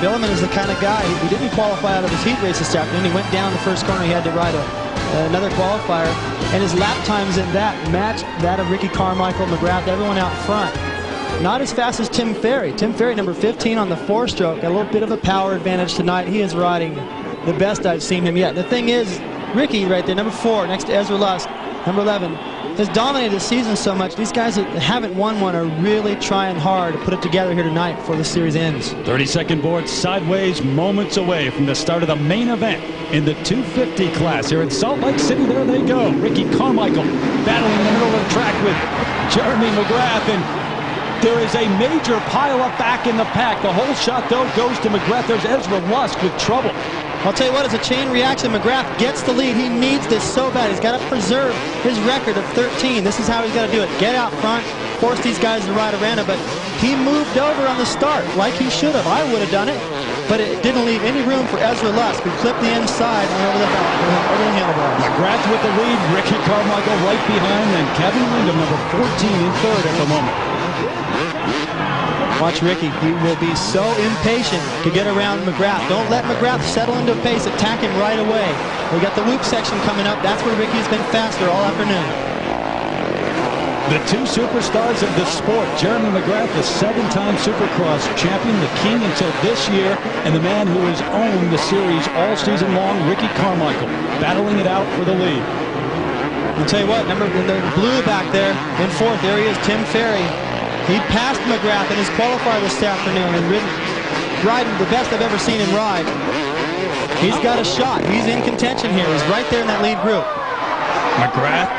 Billman is the kind of guy, he didn't qualify out of his heat race this afternoon. He went down the first corner. He had to ride another qualifier. And his lap times in that matched that of Ricky Carmichael, McGrath, everyone out front. Not as fast as Tim Ferry. Tim Ferry, number 15 on the 4-stroke. A little bit of a power advantage tonight. He is riding the best I've seen him yet. The thing is, Ricky right there, number 4, next to Ezra Lusk, number 11, has dominated the season so much. These guys that haven't won one are really trying hard to put it together here tonight before the series ends. 32nd board sideways, moments away from the start of the main event in the 250 class here in Salt Lake City. There they go. Ricky Carmichael battling in the middle of the track with Jeremy McGrath, and there is a major pile-up back in the pack. The whole shot, though, goes to McGrath. There's Ezra Lusk with trouble. I'll tell you what, it's a chain reaction. McGrath gets the lead. He needs this so bad. He's got to preserve his record of 13. This is how he's got to do it. Get out front, force these guys to ride around him. But he moved over on the start like he should have. I would have done it, but it didn't leave any room for Ezra Lusk, who flipped the inside and over the handlebars. McGrath with the lead, Ricky Carmichael right behind, and Kevin Windham, number 14, in third at the moment. Watch Ricky. He will be so impatient to get around McGrath. Don't let McGrath settle into a pace. Attack him right away. We got the loop section coming up. That's where Ricky's been faster all afternoon. The two superstars of the sport, Jeremy McGrath, the 7-time Supercross champion, the king until this year, and the man who has owned the series all season long, Ricky Carmichael, battling it out for the lead. I'll tell you what, number the blue back there in 4th, there he is, Tim Ferry. He passed McGrath in his qualifier this afternoon and riding the best I've ever seen him ride. He's got a shot. He's in contention here. He's right there in that lead group. McGrath,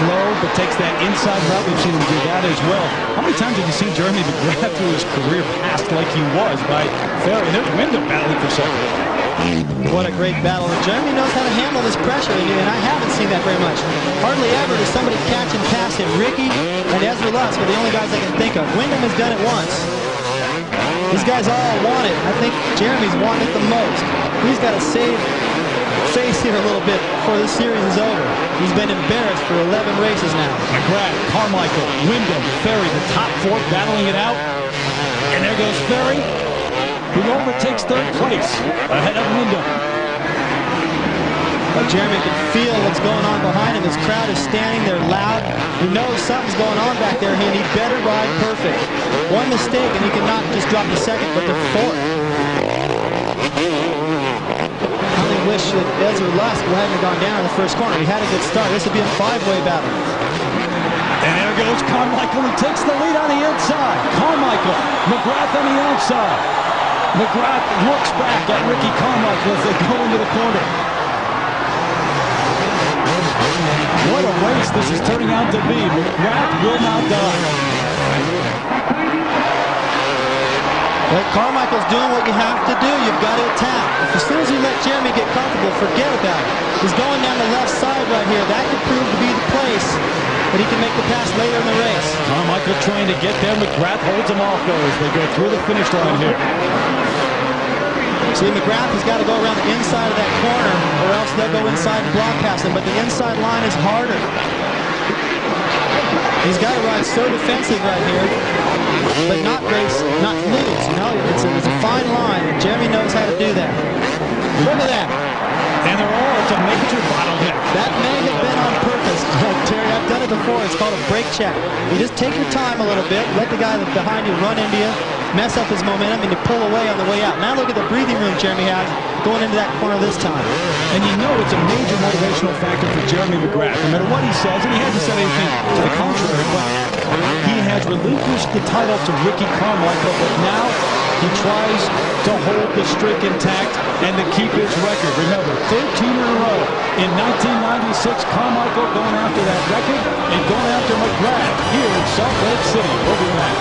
slow, but takes that inside route. We've seen him do that as well. How many times have you seen Jeremy McGrath through his career passed like he was by Ferry? There's Windham battling for second. What a great battle. And Jeremy knows how to handle this pressure, and I haven't seen that very much. Hardly ever does somebody catch and pass him. Ricky and Ezra Lusk are the only guys I can think of. Windham has done it once. These guys all want it. I think Jeremy's wanted it the most. He's got to save face here a little bit before this series is over. He's been embarrassed for 11 races now. McGrath, Carmichael, Windham, Ferry, the top 4 battling it out. And there goes Ferry, who overtakes 3rd place ahead of Windham. But Jeremy can feel what's going on behind him. His crowd is standing there loud. He knows something's going on back there, and he better ride perfect. One mistake, and he cannot just drop the 2nd, but the 4th. I only wish that Ezra Lusk hadn't gone down in the first corner. He had a good start. This would be a 5-way battle. And there goes Carmichael. He takes the lead on the inside. Carmichael, McGrath on the outside. McGrath looks back at Ricky Carmichael as they go into the corner. What a race this is turning out to be. McGrath will not die. But Carmichael's doing what you have to do. You've got to attack. As soon as you let Jeremy get comfortable, forget about it. He's going down the left side right here. That could prove to be the place that he can make the pass later in the race. Carmichael trying to get there. McGrath holds him off, though, as they go through the finish line here. See, McGrath has got to go around the inside of that corner, or else they'll go inside and block past him. But the inside line is harder. He's got to ride so defensive right here, but not race, not lose. You know, it's a fine line, and Jeremy knows how to do that. Look at that. And it's a major bottleneck. That may have been on purpose, Terry. I've done it before. It's called a brake check. You just take your time a little bit, let the guy that's behind you run into you, mess up his momentum, and you pull away on the way out. Now look at the breathing room Jeremy has going into that corner this time. And you know it's a major motivational factor for Jeremy McGrath. No matter what he says, and he hasn't said anything to the contrary, but he has relinquished the title to Ricky Carmichael, but now he tries to hold the streak intact and to keep his record. Remember, 13 in a row. In 1996, Carmichael going after that record and going after McGrath here in Salt Lake City. We'll be back.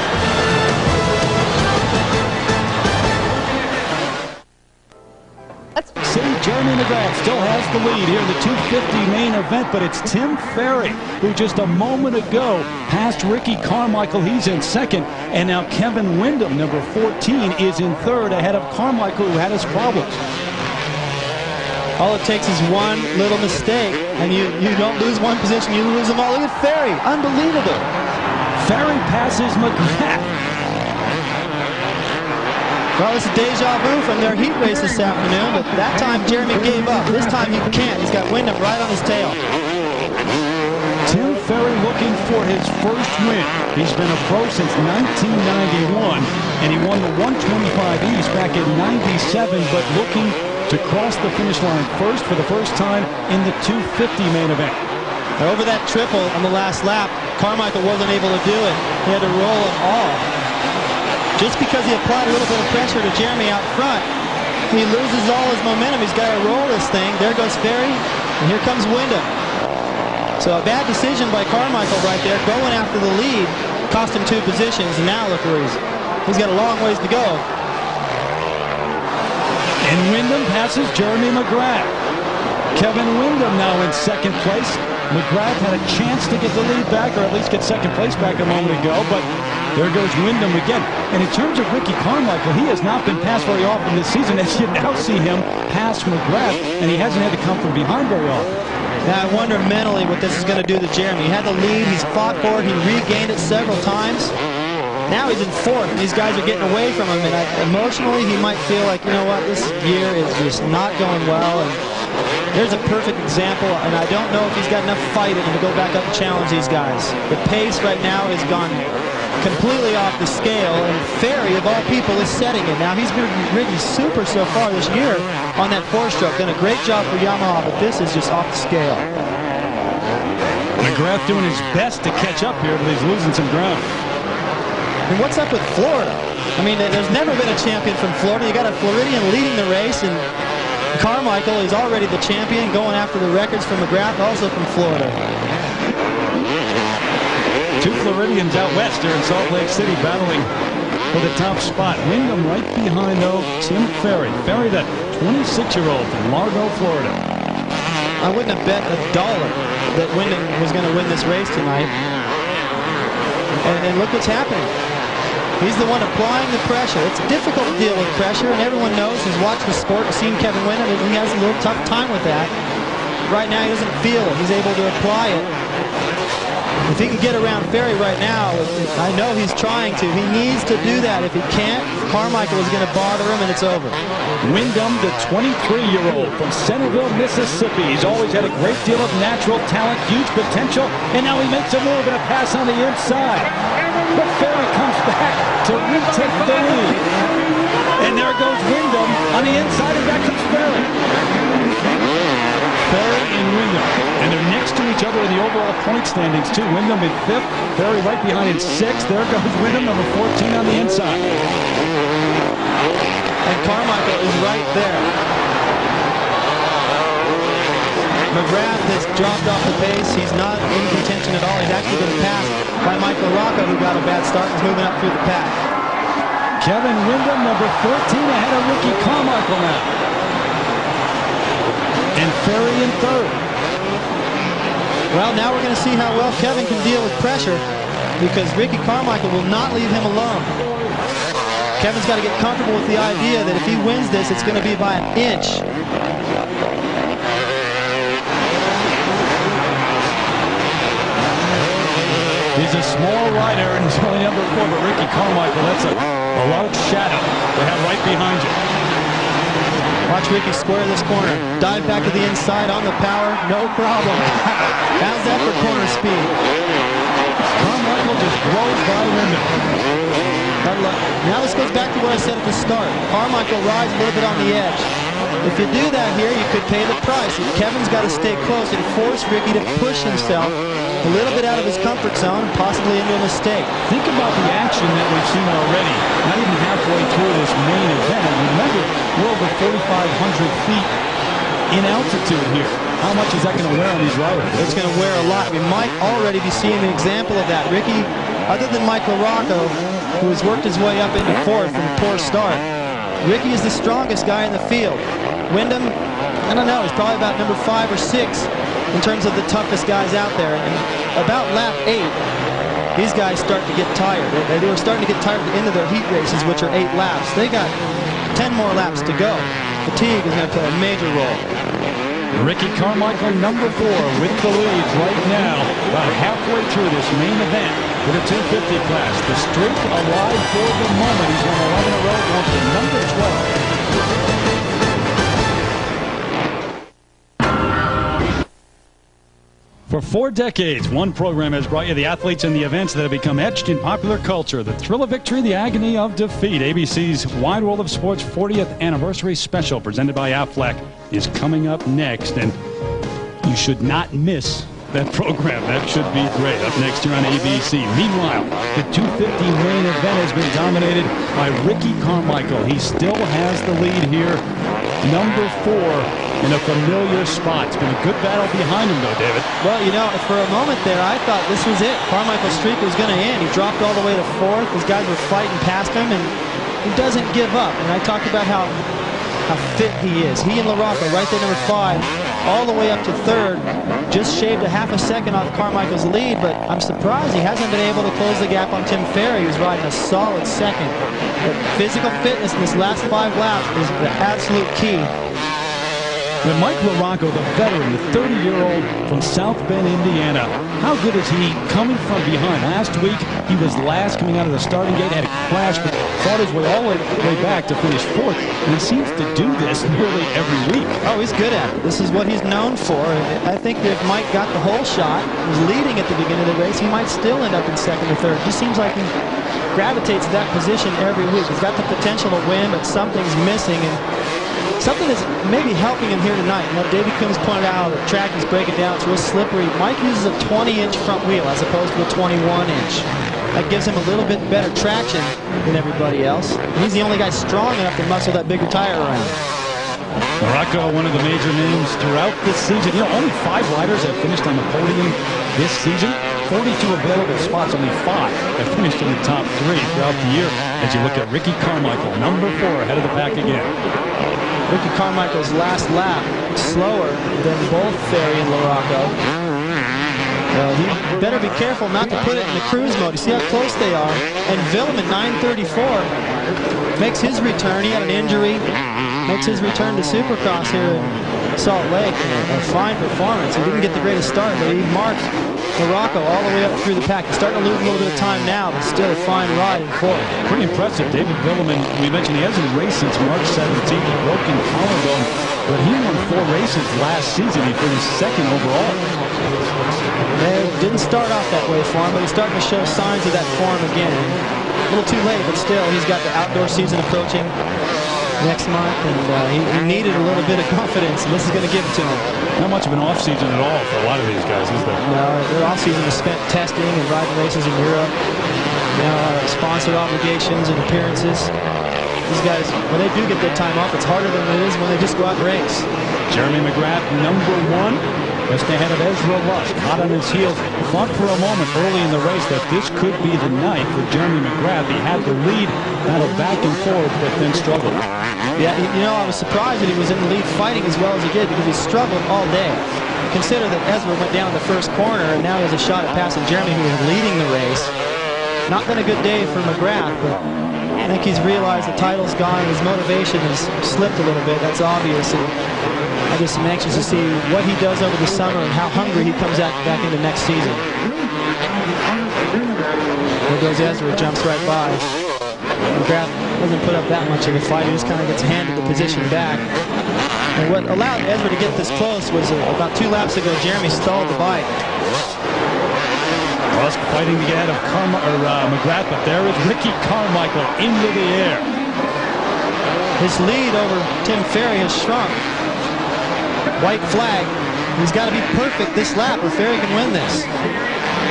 See, Jeremy McGrath still has the lead here in the 250 main event, but it's Tim Ferry who just a moment ago passed Ricky Carmichael. He's in 2nd, and now Kevin Windham, number 14, is in 3rd ahead of Carmichael, who had his problems. All it takes is one little mistake, and you don't lose one position, you lose them all. Look at Ferry, unbelievable. Ferry passes McGrath. Well, this is deja vu from their heat race this afternoon, but that time Jeremy gave up. This time he can't. He's got Wyndham right on his tail. Tim Ferry looking for his first win. He's been a pro since 1991, and he won the 125 East back in '97, but looking to cross the finish line first for the first time in the 250 main event. Over that triple on the last lap, Carmichael wasn't able to do it. He had to roll it all. Just because he applied a little bit of pressure to Jeremy out front, he loses all his momentum. He's got to roll this thing. There goes Ferry, and here comes Wyndham. So a bad decision by Carmichael right there, going after the lead, cost him 2 positions, and now look where he's got a long ways to go. And Wyndham passes Jeremy McGrath. Kevin Wyndham now in second place. McGrath had a chance to get the lead back, or at least get second place back a moment ago, but there goes Wyndham again. And in terms of Ricky Carmichael, he has not been passed very often this season, as you now see him pass McGrath, and he hasn't had to come from behind very often. Now I wonder mentally what this is going to do to Jeremy. He had the lead, he's fought for it, he regained it several times. Now he's in fourth, and these guys are getting away from him, and emotionally he might feel like, you know what, this year is just not going well, and there's a perfect example, and I don't know if he's got enough fight in him to go back up and challenge these guys. The pace right now has gone completely off the scale, and Ferry, of all people, is setting it. Now, he's been ridden super so far this year on that 4-stroke. Done a great job for Yamaha, but this is just off the scale. McGrath doing his best to catch up here, but he's losing some ground. And what's up with Florida? I mean, there's never been a champion from Florida. You got a Floridian leading the race, and Carmichael is already the champion, going after the records from McGrath, also from Florida. 2 Floridians out west there in Salt Lake City battling for the top spot. Wyndham right behind, though, Tim Ferry. Ferry, that 26-year-old from Largo, Florida. I wouldn't have bet $1 that Wyndham was going to win this race tonight. And look what's happening. He's the one applying the pressure. It's difficult to deal with pressure, and everyone knows who's watched the sport and seen Kevin Wyndham, he has a little tough time with that. Right now, he doesn't feel it. He's able to apply it. If he can get around Ferry right now, I know he's trying to. He needs to do that. If he can't, Carmichael is going to bother him, and it's over. Wyndham, the 23-year-old from Centerville, Mississippi. He's always had a great deal of natural talent, huge potential, and now he makes a move and a pass on the inside. But Ferry comes back to retake the lead. And there goes Wyndham on the inside, and back comes Ferry. Ferry and Wyndham. And they're next to each other in the overall point standings, too. Wyndham in 5th, Ferry right behind in 6th. There goes Wyndham, number 14 on the inside. And Carmichael is right there. McGrath has dropped off the pace. He's not in contention at all. He's actually been passed by Michael Rocco, who got a bad start and is moving up through the pack. Kevin Wyndham, number 13, ahead of Ricky Carmichael now. And Ferry in 3rd. Well, now we're going to see how well Kevin can deal with pressure, because Ricky Carmichael will not leave him alone. Kevin's got to get comfortable with the idea that if he wins this, it's going to be by an inch. He's a small rider, and he's only number 4, but Ricky Carmichael, that's a large shadow to have right behind you. Watch Ricky square this corner. Dive back to the inside on the power. No problem. How's that for corner speed? Carmichael just blows by Wyndham. Now this goes back to what I said at the start. Carmichael rides a little bit on the edge. If you do that here, you could pay the price. Kevin's got to stay close and force Ricky to push himself a little bit out of his comfort zone and possibly into a mistake. Think about the action that we've seen already. Not even halfway through this main event. And remember, we're over 4,500 feet in altitude here. How much is that going to wear on these riders? It's going to wear a lot. We might already be seeing an example of that. Ricky, other than Michael Rocco, who has worked his way up into 4th from a poor start, Ricky is the strongest guy in the field. Wyndham, I don't know, he's probably about number 5 or 6 in terms of the toughest guys out there. And about lap 8, these guys start to get tired. They were starting to get tired at the end of their heat races, which are 8 laps. They got 10 more laps to go. Fatigue is going to play a major role. Ricky Carmichael, number 4, with the lead right now, about halfway through this main event. with a 250 class. The streak alive for the moment. He's won 11 in a row, going to number 12. For 4 decades, one program has brought you the athletes and the events that have become etched in popular culture. The thrill of victory, the agony of defeat. ABC's Wide World of Sports 40th Anniversary Special, presented by Aflac, is coming up next. And you should not miss that program. That should be great. Up next here on ABC. Meanwhile, the 250 main event has been dominated by Ricky Carmichael. He still has the lead here. Number 4 in a familiar spot. It's been a good battle behind him, though, David. Well, you know, for a moment there, I thought this was it. Carmichael's streak was going to end. He dropped all the way to 4th. These guys were fighting past him, and he doesn't give up. And I talked about how fit he is. He and LaRocco right there, number 5, all the way up to 3rd. Just shaved a half a second off Carmichael's lead, but I'm surprised he hasn't been able to close the gap on Tim Ferry, who's riding a solid 2nd. But physical fitness in this last 5 laps is the absolute key. And Mike LaRocco, the veteran, the 30-year-old from South Bend, Indiana, how good is he coming from behind? Last week, he was last coming out of the starting gate, had a crash, but fought his way all the way back to finish 4th. And he seems to do this nearly every week. Oh, he's good at it. This is what he's known for. I think that if Mike got the whole shot, was leading at the beginning of the race, he might still end up in 2nd or 3rd. It just seems like he gravitates to that position every week. He's got the potential to win, but something's missing. And something that's maybe helping him here tonight. You know, Davey Coombs pointed out the track is breaking down. It's real slippery. Mike uses a 20-inch front wheel as opposed to a 21-inch. That gives him a little bit better traction than everybody else. And he's the only guy strong enough to muscle that bigger tire around. LaRocco, one of the major names throughout this season. You know, only 5 riders have finished on the podium this season. 42 available spots, only 5 have finished in the top 3 throughout the year. As you look at Ricky Carmichael, number 4, ahead of the pack again. Ricky Carmichael's last lap slower than both Ferry and LaRocco. He better be careful not to put it in the cruise mode. You see how close they are. And Villeman, 9:34, makes his return. He had an injury. Makes his return to Supercross here in Salt Lake. A fine performance. He didn't get the greatest start, but he marched LaRocco all the way up through the pack. He's starting to lose a little bit of time now, but still a fine ride in 4th. Pretty impressive. David Villeman, we mentioned he hasn't raced since March 17th. A broken collarbone, but he won 4 races last season. He finished 2nd overall. It didn't start off that way for him, but he's starting to show signs of that form again. A little too late, but still, he's got the outdoor season approaching next month, and he needed a little bit of confidence, and this is going to give it to him. Not much of an off-season at all for a lot of these guys, is there? No, their off-season is spent testing and riding races in Europe. You know, sponsor obligations and appearances. These guys, when they do get their time off, it's harder than it is when they just go out and race. Jeremy McGrath, number 1. Just ahead of Ezra Lusk, hot on his heels. Thought for a moment early in the race that this could be the night for Jeremy McGrath. He had the lead, battled back and forth, but then struggled. Yeah, you know, I was surprised that he was in the lead fighting as well as he did because he struggled all day. Consider that Ezra went down the first corner, and now he has a shot at passing Jeremy, who was leading the race. Not been a good day for McGrath, but I think he's realized the title's gone. His motivation has slipped a little bit. That's obvious. And I just am anxious to see what he does over the summer and how hungry he comes back into next season. There goes Ezra, jumps right by. McGrath doesn't put up that much of a fight. He just kind of gets handed the position back. And what allowed Ezra to get this close was about 2 laps ago, Jeremy stalled the bike. Lusk fighting to get ahead of McGrath, but there is Ricky Carmichael into the air. His lead over Tim Ferry has shrunk. White flag. He's got to be perfect this lap or Ferry can win this.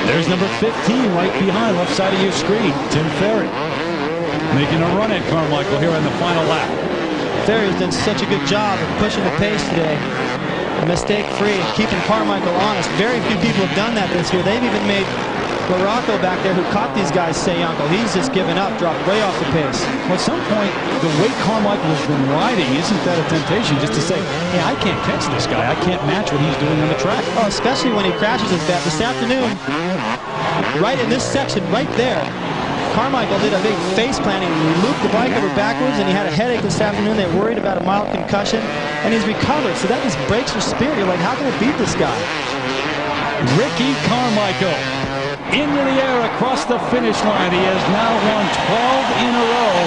There's number 15 right behind, left side of your screen, Tim Ferry. Making a run at Carmichael here on the final lap. Ferry's done such a good job of pushing the pace today. Mistake-free, keeping Carmichael honest. Very few people have done that this year. They've even made LaRocco back there, who caught these guys, say uncle. He's just given up, dropped way off the pace. Well, at some point, the way Carmichael has been riding, isn't that a temptation just to say, hey, I can't catch this guy. I can't match what he's doing on the track. Oh, especially when he crashes as bad. This afternoon, right in this section, right there, Carmichael did a big face planting. He looped the bike over backwards, and he had a headache this afternoon. They were worried about a mild concussion, and he's recovered. So that just breaks your spirit. You're like, how can I beat this guy? Ricky Carmichael into the air across the finish line. He has now won 12 in a row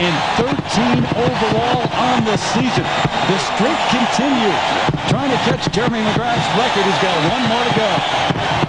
and 13 overall on the season. The streak continues. Trying to catch Jeremy McGrath's record. He's got one more to go.